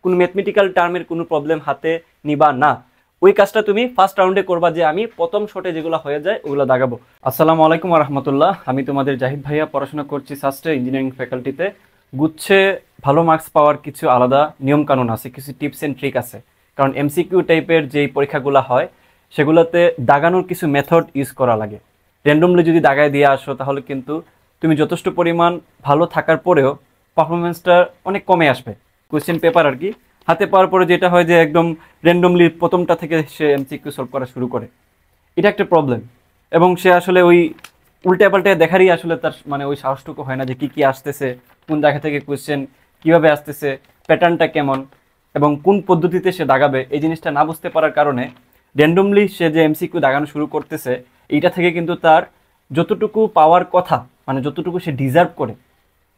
কোনো ম্যাথমেটিক্যাল টার্মের কোনো প্রবলেম হাতে নিবা না। ওই কাজটা তুমি ফার্স্ট রাউন্ডে করবা, যে আমি প্রথম শটে যেগুলো হয়ে যায় ওগুলো দাগাবো। আসসালামু আলাইকুম ওয়া রাহমাতুল্লাহ। আমি তোমাদের জাহিদ ভাইয়া, পড়াশোনা করছি সাস্টে ইঞ্জিনিয়ারিং ফ্যাকাল্টিতে। গুচ্ছে ভালো মার্কস পাওয়ার কিছু আলাদা নিয়মকানুন আছে, কিছু টিপস অ্যান্ড ট্রিক আছে। কারণ এমসিকিউ টাইপের যেই পরীক্ষাগুলো হয় সেগুলোতে দাগানোর কিছু মেথড ইউজ করা লাগে। র্যান্ডমলি যদি দাগায় দিয়ে আসো তাহলে কিন্তু তুমি যথেষ্ট পরিমাণ ভালো থাকার পরেও পারফরমেন্সটা অনেক কমে আসবে। কোয়েশ্চেন পেপার আর কি হাতে পাওয়ার পরে যেটা হয় যে একদম র্যান্ডমলি প্রথমটা থেকে সে এমসিকিউ সলভ করা শুরু করে, এটা একটা প্রবলেম। এবং সে আসলে ওই উল্টে পাল্টে দেখারই আসলে তার মানে ওই সাহসটুকু হয় না যে কী কী আসতেছে, কোন জায়গা থেকে কোয়েশ্চেন কীভাবে আসতেছে, প্যাটার্নটা কেমন এবং কোন পদ্ধতিতে সে দাগাবে, এই জিনিসটা না বুঝতে পারার কারণে র্যান্ডমলি সে যে এমসিকিউ দাগানো শুরু করতেছে, এইটা থেকে কিন্তু তার যতটুকু পাওয়ার কথা, মানে যতটুকু সে ডিজার্ভ করে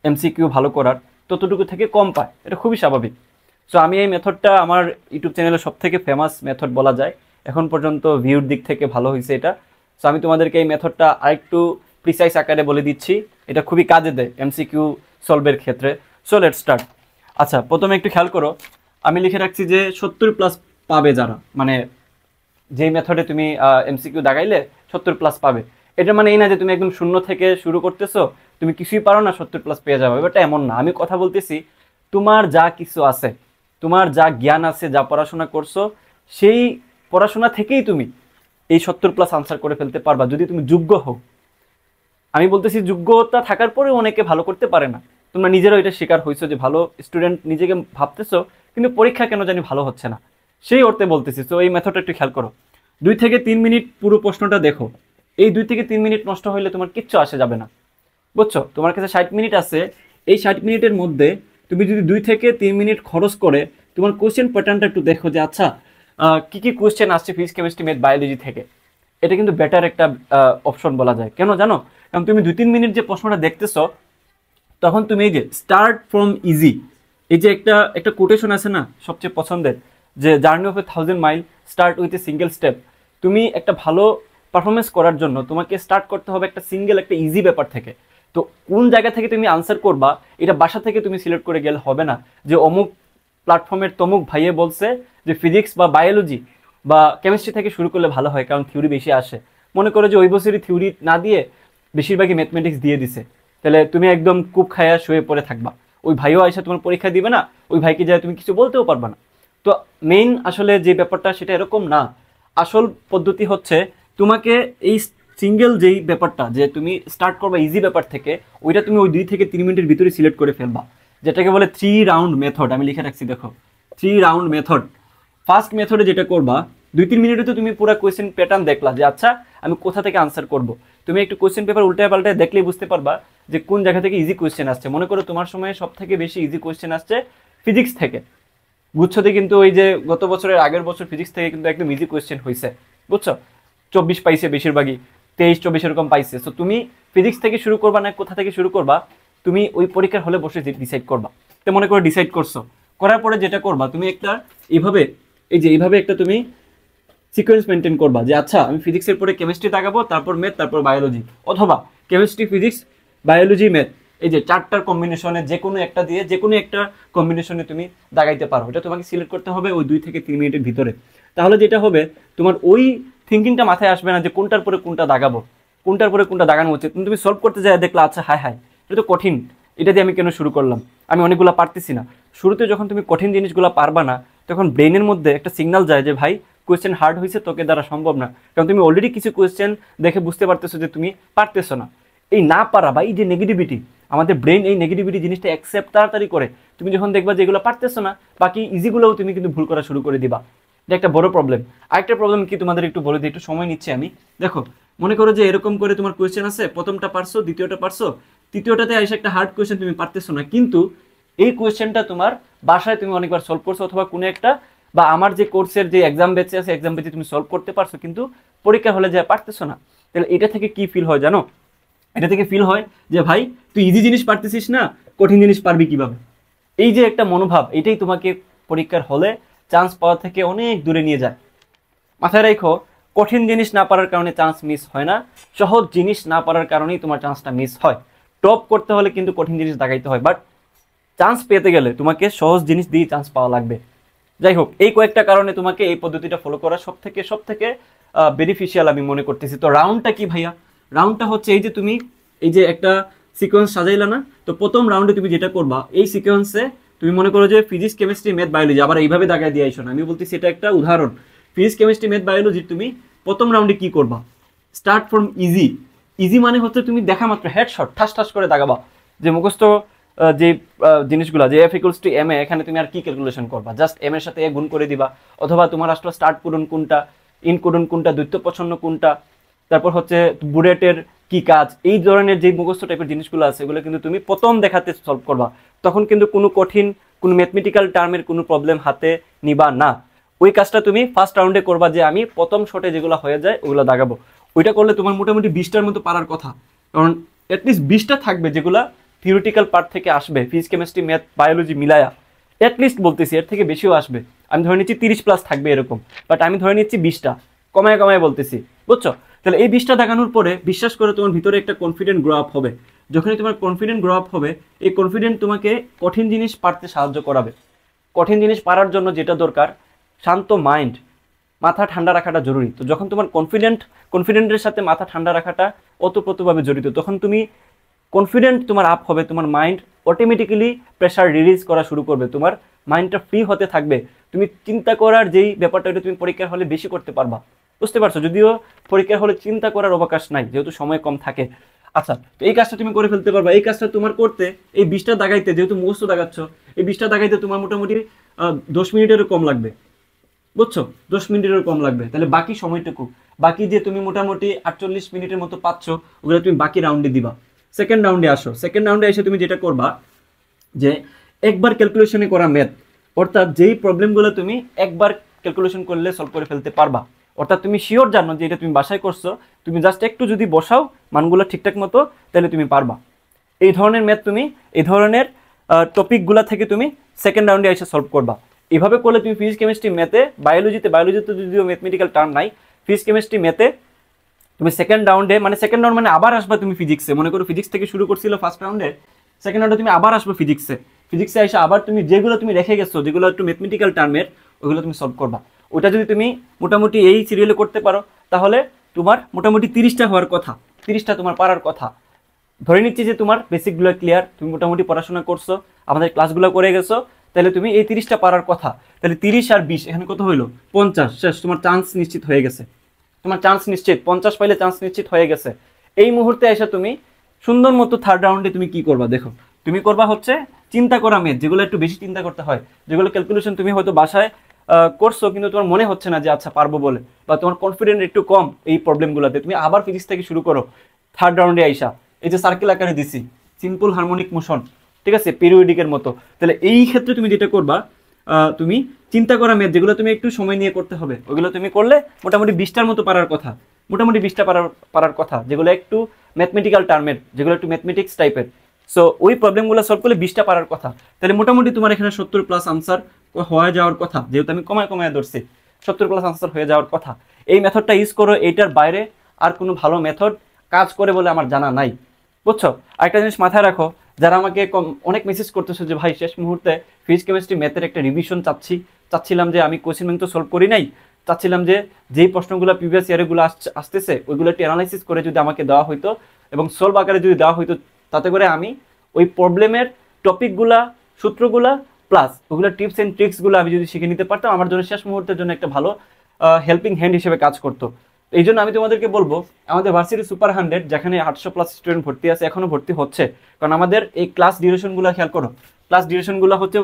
এমসিকিউ ভালো করার, ততটুকু থেকে কম পায়। এটা খুবই স্বাভাবিক। সো আমি এই মেথডটা আমার ইউটিউব চ্যানেলে সব থেকে ফেমাস মেথড বলা যায়, এখন পর্যন্ত ভিউর দিক থেকে ভালো হয়েছে এটা। সো আমি তোমাদেরকে এই মেথডটা আরেকটু প্রিসাইজ আকারে বলে দিচ্ছি, এটা খুবই কাজে দেয় এমসিকিউ সলভের ক্ষেত্রে। So let's start. আচ্ছা, প্রথমে একটু খেয়াল করো, আমি লিখে রাখছি যে 70+ পাবে যারা, মানে যেই মেথডে তুমি এমসিকিউ দাগাইলে 70+ পাবে। এটা মানে এই না যে তুমি একদম শূন্য থেকে শুরু করতেছো, তুমি কিছুই পারো না 70+ পেয়ে যাবে, এটা এমন না। আমি কথা বলতেছি তোমার যা কিছু আছে, তোমার যা জ্ঞান আছে, যা পড়াশোনা করছো, সেই পড়াশোনা থেকেই তুমি এই 70+ আনসার করে ফেলতে পারবা যদি তুমি যোগ্য হও। আমি বলতেছি যোগ্যতা থাকার পরেও অনেকে ভালো করতে পারে না। তোমরা নিজেরাও এটা শিকার হয়েছো যে ভালো স্টুডেন্ট নিজেকে ভাবতেছো, কিন্তু পরীক্ষা কেন জানি ভালো হচ্ছে না, সেই অর্থে বলতেছি। তো এই মেথডটা একটু খেয়াল করো। 2 থেকে 3 মিনিট পুরো প্রশ্নটা দেখো। এই 2 থেকে 3 মিনিট নষ্ট হইলে তোমার কিচ্ছু আসে যাবে না, বুঝছো? তোমার কাছে 60 মিনিট আছে, এই 60 মিনিটের মধ্যে তুমি যদি 2 থেকে 3 মিনিট খরচ করে তোমার কোয়েশ্চেন প্যাটার্নটা একটু দেখো যে আচ্ছা কী কী কোয়েশ্চেন আসছে ফিজিক্স, কেমিস্ট্রি, ম্যাথ, বায়োলজি থেকে, এটা কিন্তু বেটার একটা অপশন বলা যায়। কেন জানো? কারণ তুমি 2-3 মিনিট যে প্রশ্নটা দেখতেছো, তখন তুমি এই যে স্টার্ট ফ্রম ইজি, এই যে একটা কোটেশন আছে না সবচেয়ে পছন্দের, যে journey of A 1000 mile start with a single step. তুমি একটা ভালো পারফরমেন্স করার জন্য তোমাকে স্টার্ট করতে হবে একটা সিঙ্গেল, একটা ইজি ব্যাপার থেকে। তো কোন জায়গা থেকে তুমি আনসার করবা, এটা বাসা থেকে তুমি সিলেক্ট করে গেলে হবে না যে অমুক প্ল্যাটফর্মের তমুক ভাইয়ে বলছে যে ফিজিক্স বা বায়োলজি বা কেমিস্ট্রি থেকে শুরু করলে ভালো হয়, কারণ থিওরি বেশি আসে। মনে করো যে ওই বছরই থিওরি না দিয়ে বেশিরভাগই ম্যাথমেটিক্স দিয়ে দিছে, তাহলে তুমি একদম কূপ খায়া শুয়ে পড়ে থাকবা। ওই ভাইও এসে তোমার পরীক্ষা দিবে না, ওই ভাইকে যায় তুমি কিছু বলতেও পারবা না। তো মেইন আসলে যে ব্যাপারটা সেটা এরকম না। আসল পদ্ধতি হচ্ছে তোমাকে এই সিঙ্গেল যেই ব্যাপারটা, যে তুমি স্টার্ট করবা ইজি ব্যাপার থেকে, ওইটা তুমি ওই 2 থেকে 3 মিনিটের ভিতরে সিলেক্ট করে ফেলবা, যেটাকে বলে 3 রাউন্ড মেথড। আমি লিখে রাখছি দেখো, 3 রাউন্ড মেথড। ফার্স্ট মেথডে যেটা করবা, 2-3 মিনিটে তো তুমি পুরো কোয়েশ্চেন প্যাটার্ন দেখলা যে আচ্ছা আমি কোথা থেকে আনসার করব। তুমি একটু কোয়েশ্চেন পেপার উল্টায় পাল্টায় দেখলেই বুঝতে পারবা যে কোন জায়গা থেকে ইজি কোয়েশ্চেন আসছে। মনে করো তোমার সময়ে সব থেকে বেশি ইজি কোয়েশ্চেন আসছে ফিজিক্স থেকে। গুচ্ছতে কিন্তু ওই যে গত বছরের আগের বছর ফিজিক্স থেকে কিন্তু একদম ইজি কোয়েশ্চেন হয়েছে, বুঝছো? 24 পাইছে বেশিরভাগই, 23-24 এরকম পাইছে। সো তুমি ফিজিক্স থেকে শুরু করবা না কোথা থেকে শুরু করবা, তুমি ওই পরীক্ষার হলে বসে ডিসাইড করবা। তো মনে করে ডিসাইড করছো, করার পরে যেটা করবা, তুমি একটা এইভাবে, এই যে এইভাবে একটা তুমি সিকোয়েন্স মেনটেন করবা যে আচ্ছা আমি ফিজিক্সের পরে কেমিস্ট্রি দাগাবো, তারপর ম্যাথ, তারপর বায়োলজি, অথবা কেমিস্ট্রি, ফিজিক্স, বায়োলজি, ম্যাথ, এই যে 4টার কম্বিনেশনে যে কোনো একটা দিয়ে যে কোনো একটা কম্বিনেশনে তুমি দাগাইতে পারো। এটা তোমাকে সিলেক্ট করতে হবে ওই 2 থেকে 3 মিনিটের ভিতরে। তাহলে যেটা হবে, তোমার ওই থিঙ্কিংটা মাথায় আসবে না যে কোনটার পরে কোনটা দাগাবো, কোনটার পরে কোনটা দাগানো উচিত। তুমি সলভ করতে যায় দেখলা আচ্ছা হায় হায় এটা তো কঠিন, এটা দিয়ে আমি কেন শুরু করলাম, আমি অনেকগুলো পারতেছি না। শুরুতে যখন তুমি কঠিন জিনিসগুলো পারবা না, তখন ব্রেনের মধ্যে একটা সিগন্যাল যায় যে ভাই কোয়েশ্চেন হার্ড হয়েছে, তোকে দ্বারা সম্ভব না, কারণ তুমি অলরেডি কিছু কোয়েশ্চেন দেখে বুঝতে পারতেছো যে তুমি পারতেছো না। এই না পারা বা এই যে নেগেটিভিটি, আমাদের ব্রেন এই নেগেটিভিটি জিনিসটা অ্যাকসেপ্ট তাড়াতাড়ি করে। তুমি যখন দেখবা যে এগুলো পারতেছো না, বাকি ইজিগুলোও তুমি কিন্তু ভুল করা শুরু করে দিবা। এটা একটা বড় প্রবলেম। আরেকটা প্রবলেম কি তোমাদের একটু বলে দিই, একটু সময় নিচ্ছি আমি। দেখো, মনে করো যে এরকম করে তোমার কোয়েশ্চেন আছে, প্রথমটা পারছো, দ্বিতীয়টা পারছো, তৃতীয়টাতে এসে একটা হার্ড কোয়েশ্চেন তুমি পারতেছো না, কিন্তু এই কোয়েশ্চেনটা তোমার বাসায় তুমি অনেকবার সলভ করছো, অথবা কোনো একটা বা আমার যে কোর্সের যে এক্সাম বেঁচে আছে এক্সাম বেঁচে তুমি সলভ করতে পারছো, কিন্তু পরীক্ষা হলে যা পারতেছো না। তাহলে এটা থেকে কি ফিল হয় জানো? এটা থেকে ফিল হয় যে ভাই তুই ইজি জিনিস পারতেছিস না, কঠিন জিনিস পারবি কিভাবে। এই যে একটা মনোভাব, এটাই তোমাকে পরীক্ষার হলে চান্স পাওয়া থেকে অনেক দূরে নিয়ে যায়। মাথায় রাখো, কঠিন জিনিস না পারার কারণে চান্স মিস হয় না, সহজ জিনিস না পারার কারণেই তোমার চান্সটা মিস হয়। টপ করতে হলে কিন্তু কঠিন জিনিস দাগাইতে হয়, বাট চান্স পেতে গেলে তোমাকে সহজ জিনিস দিয়ে চান্স পাওয়া লাগবে। যাই হোক, এই কয়েকটা কারণে তোমাকে এই পদ্ধতিটা ফলো করা সব থেকে বেনিফিশিয়াল আমি মনে করতেছি। তো রাউন্ডটা কি ভাইয়া? রাউন্ডটা হচ্ছে এই যে তুমি এই যে একটা সিকোয়েন্স সাজাইলা না, তো প্রথম রাউন্ডে তুমি যেটা করবা, এই সিকোয়েন্সে তুমি মনে করো যে ফিজিক্স কেমিস্ট্রি ম্যাথ বায়োলজি, আবার এইভাবে দাগায় দিয়ে আইসো না, আমি বলতেছি এটা একটা উদাহরণ। ফিজিক্স কেমিস্ট্রি ম্যাথ বায়োলজি তুমি প্রথম রাউন্ডে কি করবা, স্টার্ট ফ্রম ইজি। ইজি মানে হচ্ছে তুমি দেখা মাত্র হেডশট ঠাস ঠাস করে দাগাবা, যে মুখস্থ যে জিনিসগুলো, যে F equals to M A, এখানে তুমি আর কি ক্যালকুলেশন করবা, জাস্ট এম এর সাথে এ গুণ করে দিবা, অথবা তোমার আসলে স্টার্ট পূরণ কোনটা, ইন পূরণ কোনটা, দ্বৈত প্রচ্ছন্ন কোনটা, তারপর হচ্ছে বুলেটের কি কাজ, এই ধরনের যে মুখস্থ টাইপের জিনিসগুলো আছে এগুলো কিন্তু তুমি প্রথম দেখাতে সলভ করবা। তখন কিন্তু কোনো কঠিন কোনো ম্যাথমেটিক্যাল টার্মের কোনো প্রবলেম হাতে নিবা না। ওই কাজটা তুমি ফার্স্ট রাউন্ডে করবা, যে আমি প্রথম শটে যেগুলো হয়ে যায় ওগুলো দাগাবো। ওইটা করলে তোমার মোটামুটি 20টার মতো পারার কথা, কারণ অ্যাটলিস্ট 20টা থাকবে যেগুলো থিওরিটিক্যাল পার্ট থেকে আসবে, ফিজিক্স কেমিস্ট্রি ম্যাথ বায়োলজি মিলায়া। অ্যাটলিস্ট বলতেছি, এর থেকে বেশিও আসবে। আমি ধরে নিচ্ছি 30+ থাকবে এরকম, বাট আমি ধরে নিচ্ছি 20টা, কমায় কমায় বলতেছি, বুঝছো? তাহলে এই 20টা দেখানোর পরে বিশ্বাস করে তোমার ভিতরে একটা কনফিডেন্ট গ্রো আপ হবে। যখনই তোমার কনফিডেন্ট গ্রো আপ হবে, এই কনফিডেন্ট তোমাকে কঠিন জিনিস পারতে সাহায্য করাবে। কঠিন জিনিস পারার জন্য যেটা দরকার, শান্ত মাইন্ড, মাথা ঠান্ডা রাখাটা জরুরি। তো যখন তোমার কনফিডেন্টের সাথে মাথা ঠান্ডা রাখাটা ওতপ্রোতভাবে জড়িত, তখন তুমি কনফিডেন্ট তোমার আপ হবে, তোমার মাইন্ড অটোমেটিক্যালি প্রেশার রিলিজ করা শুরু করবে, তোমার মাইন্ডটা ফ্রি হতে থাকবে। তুমি চিন্তা করার যেই ব্যাপারটা, এটা তুমি পরীক্ষার হলে বেশি করতে পারবা, বুঝতে পারছো? যদিও পরীক্ষার হলে চিন্তা করার অবকাশ নাই, যেহেতু সময় কম থাকে। আচ্ছা, তো এই কাজটা তুমি করে ফেলতে পারবা। এই কাজটা তোমার করতে, এই 20টা দাগাইতে, যেহেতু মুখস্থ দাগাচ্ছ, এই 20টা দাগাইতে তোমার মোটামুটি 10 মিনিটেরও কম লাগবে, বুঝছো? 10 মিনিটেরও কম লাগবে। তাহলে বাকি সময়টুকু, বাকি যে তুমি মোটামুটি 48 মিনিটের মতো পাচ্ছ, ওগুলো তুমি বাকি রাউন্ডে দিবা। সেকেন্ড রাউন্ডে আসো। সেকেন্ড রাউন্ডে এসে তুমি যেটা করবা, যে একবার ক্যালকুলেশনে করা ম্যাথ, অর্থাৎ যেই প্রবলেমগুলো তুমি একবার ক্যালকুলেশন করলে সলভ করে ফেলতে পারবা, অর্থাৎ তুমি শিওর জানো যে এটা তুমি বাসায় করছো, তুমি জাস্ট একটু যদি বসাও মানগুলো ঠিকঠাক মতো, তাহলে তুমি পারবা। এই ধরনের ম্যাথ তুমি, এই ধরনের টপিকগুলো থেকে তুমি সেকেন্ড রাউন্ডে এসে সলভ করবা। এভাবে করলে তুমি ফিজিক্স কেমিস্ট্রি ম্যাথে, বায়োলজিতে যদিও ম্যাথমেটিক্যাল টার্ম নাই, ফিজিক্স কেমিস্ট্রি ম্যাথে তুমি সেকেন্ড রাউন্ডে, মানে সেকেন্ড রাউন্ড মানে আবার আসবা তুমি ফিজিক্সে। মনে করো ফিজিক্স থেকে শুরু করছিল ফার্স্ট রাউন্ডে, সেকেন্ড রাউন্ডে তুমি আবার আসবে ফিজিক্সে এসে আবার তুমি যেগুলো তুমি রেখে গেছো, যেগুলো একটু ম্যাথমেটিক্যাল টার্মের, ওইগুলো তুমি সলভ করবা। ওটা যদি তুমি মোটামুটি এই সিরিয়ালে করতে পারো, তাহলে তোমার মোটামুটি 30টা হওয়ার কথা, 30টা তোমার পারার কথা। ধরে নিচ্ছি যে তোমার বেসিকগুলো ক্লিয়ার, তুমি মোটামুটি পড়াশোনা করছো, আমাদের ক্লাসগুলো করে গেছো, তাহলে তুমি এই 30টা পারার কথা। তাহলে 30 আর 20 এখানে কত হইলো? 50। শেষ, তোমার চান্স নিশ্চিত হয়ে গেছে, তোমার চান্স নিশ্চিত, 50 পাইলে চান্স নিশ্চিত হয়ে গেছে। এই মুহূর্তে এসে তুমি সুন্দর মতো থার্ড রাউন্ডে তুমি কি করবা দেখো, তুমি করবা হচ্ছে চিন্তা করা ম্যাথ, যেগুলো একটু বেশি চিন্তা করতে হয়, যেগুলো ক্যালকুলেশন তুমি হয়তো বাসায় করছো কিন্তু তোমার মনে হচ্ছে না যে আচ্ছা পারবো বলে, বা তোমার কনফিডেন্ট একটু কম এই প্রবলেমগুলোতে, তুমি আবার ফিজিক্স থেকে শুরু করো। থার্ড রাউন্ডে আইসা এই যে সার্কেল আকারে দিছি, সিম্পল হারমোনিক মোশন, ঠিক আছে, পিরিয়ডিকের মতো। তাহলে এই ক্ষেত্রে তুমি যেটা করবা, তুমি চিন্তা করা ম্যাথ, যেগুলো তুমি একটু সময় নিয়ে করতে হবে, ওইগুলো তুমি করলে মোটামুটি 20টার মতো পারার কথা, মোটামুটি 20টা পারার কথা, যেগুলো একটু ম্যাথমেটিক্যাল টার্মের, যেগুলো একটু ম্যাথমেটিক্স টাইপের। সো ওই প্রবলেমগুলো সলভ করলে 20টা পারার কথা। তাহলে মোটামুটি তোমার এখানে 70+ আনসার হয়ে যাওয়ার কথা, যেহেতু আমি কমায় কমায় ধরছি, 70+ আনসার হয়ে যাওয়ার কথা। এই মেথডটা ইউজ করো, এইটার বাইরে আর কোনো ভালো মেথড কাজ করে বলে আমার জানা নাই, বুঝছো? আরেকটা জিনিস মাথায় রাখো, যারা আমাকে অনেক মেসেজ করতেছে যে ভাই শেষ মুহূর্তে ফিজিক্স কেমিস্ট্রি ম্যাথের একটা রিভিশন চাচ্ছিলাম, যে আমি কোয়েশ্চেন ব্যাংক তো সলভ করি নাই, চাচ্ছিলাম যে যেই প্রশ্নগুলো প্রিভিয়াস ইয়ারেগুলো আসতেছে ওইগুলো একটু অ্যানালাইসিস করে যদি আমাকে দেওয়া হইতো এবং সলভ আকারে যদি দেওয়া হইতো, তাতে করে আমি ওই প্রবলেমের টপিকগুলা, সূত্রগুলা প্লাস ওগুলো টিপস অ্যান্ড ট্রিক্সগুলো আমি যদি শিখে নিতে পারতাম, আমার জন্য শেষ মুহূর্তের জন্য একটা ভালো হেল্পিং হ্যান্ড হিসেবে কাজ করতো। এই জন্য আমি তোমাদেরকে বলবো, আমাদের ভার্সিটি সুপার 100 যেখানে 800+ স্টুডেন্ট ভর্তি আছে, এখনো ভর্তি হচ্ছে, কারণ আমাদের এই ক্লাস ডিউরেশনগুলো খেয়াল করো, ক্লাস ডিউরেশনগুলো হচ্ছে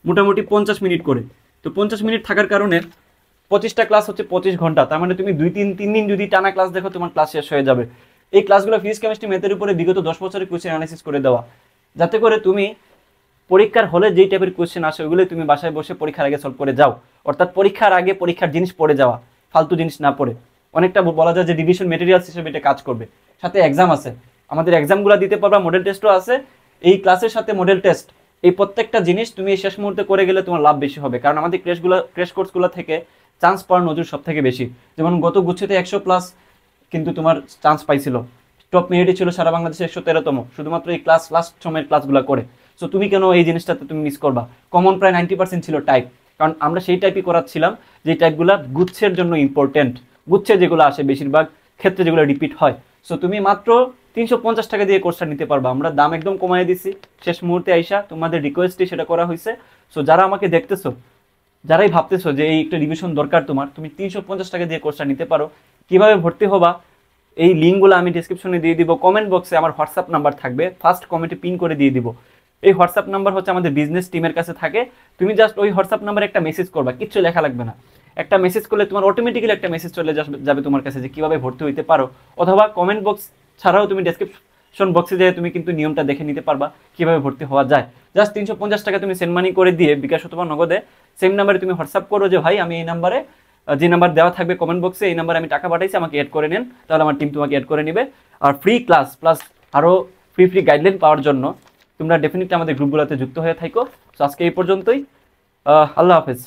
মোটামুটি 50 মিনিট করে। তো 50 মিনিট থাকার কারণে 25টা ক্লাস হচ্ছে 25 ঘন্টা, তার মানে তুমি 3 দিন যদি টানা ক্লাস দেখো, তোমার ক্লাস শেষ হয়ে যাবে। এই ক্লাসগুলো ফিজিক্স কেমিস্ট্রি ম্যাথের উপরে বিগত 10 বছরের কোয়েশ্চেন অ্যানালাইসিস করে দেওয়া, যাতে করে তুমি পরীক্ষার হলে যেই টাইপের কোয়েশ্চেন আসে ওগুলোই তুমি বাসায় বসে পরীক্ষার আগে সলভ করে যাও। অর্থাৎ পরীক্ষার আগে পরীক্ষার জিনিস পড়ে যাওয়া, ফালতু জিনিস না পড়ে। অনেকটা বলা যায় যে রিভিশন মেটেরিয়ালস হিসেবে এটা কাজ করবে। সাথে এক্সাম আছে, আমাদের এক্সামগুলো দিতে পারবা, মডেল টেস্টও আছে। এই ক্লাসের সাথে মডেল টেস্ট, এই প্রত্যেকটা জিনিস তুমি শেষ মুহূর্তে করে গেলে তোমার লাভ বেশি হবে, কারণ আমাদের ক্র্যাশ কোর্সগুলো থেকে চান্স পাওয়ার নজর সব থেকে বেশি। যেমন গত গুচ্ছতে 100+ কিন্তু তোমার চান্স পাইছিল, টপ মেরিটে ছিল সারা বাংলাদেশে 113তম, শুধুমাত্র এই ক্লাস লাস্ট সময়ের ক্লাসগুলো করে। সো তুমি কেন এই জিনিসটাতে তুমি মিস করবা? কমন প্রায় 90% ছিল টাইপ, কারণ আমরা সেই টাইপই করাচ্ছিলাম যে টাইপগুলো গুচ্ছের জন্য ইম্পর্টেন্ট, গুচ্ছে যেগুলো আসে বেশিরভাগ ক্ষেত্রে যেগুলো রিপিট হয়। সো তুমি মাত্র 350 টাকা দিয়ে কোর্সটা নিতে পারবা, আমরা দাম একদম কমাই দিছি শেষ মুহূর্তে আইসা, তোমাদের রিকোয়েস্টে সেটা করা হয়েছে। সো যারা আমাকে দেখতেছো, যারাই ভাবতেছো যে এই একটা রিভিশন দরকার তোমার, তুমি 350 টাকা দিয়ে কোর্সটা নিতে পারো। কিভাবে ভর্তি হবা এই লিঙ্কগুলো আমি ডিসক্রিপশনে দিয়ে দিব, কমেন্ট বক্সে আমার হোয়াটসঅ্যাপ নাম্বার থাকবে, ফার্স্ট কমেন্টে পিন করে দিয়ে দিব। এই হোয়াটসঅ্যাপ নাম্বার হচ্ছে আমাদের বিজনেস টিমের কাছে থাকে, তুমি জাস্ট ওই হোয়াটসঅ্যাপ নাম্বারে একটা মেসেজ করবা, কিচ্ছু লেখা লাগবে না। একটা মেসেজ করলে তোমার অটোমেটিক্যালি একটা মেসেজ চলে যাবে তোমার কাছে যে কিভাবে ভর্তি হইতে পারো, অথবা কমেন্ট বক্স ছাড়াও তুমি ডেসক্রিপশন বক্সে যেয়ে তুমি কিন্তু নিয়মটা দেখে নিতে পারবা কিভাবে ভর্তি হওয়া যায়। জাস্ট 350 টাকা তুমি সেন্ড মানি করে দিয়ে বিকাশ অথবা নগদে সেম নাম্বারে তুমি হোয়াটসঅ্যাপ করো যে ভাই আমি এই নাম্বারে, যে নাম্বার দেওয়া থাকবে কমেন্ট বক্সে, এই নাম্বারে আমি টাকা পাঠাইছি, আমাকে অ্যাড করে নেন, তাহলে আমার টিম তোমাকে অ্যাড করে নেবে। আর ফ্রি ক্লাস প্লাস আরও ফ্রি গাইডলাইন পাওয়ার জন্য তোমরা ডেফিনেটলি আমাদের গ্রুপগুলোতে যুক্ত হয়ে থাকো। তো আজকে এই পর্যন্তই, আল্লাহ হাফেজ।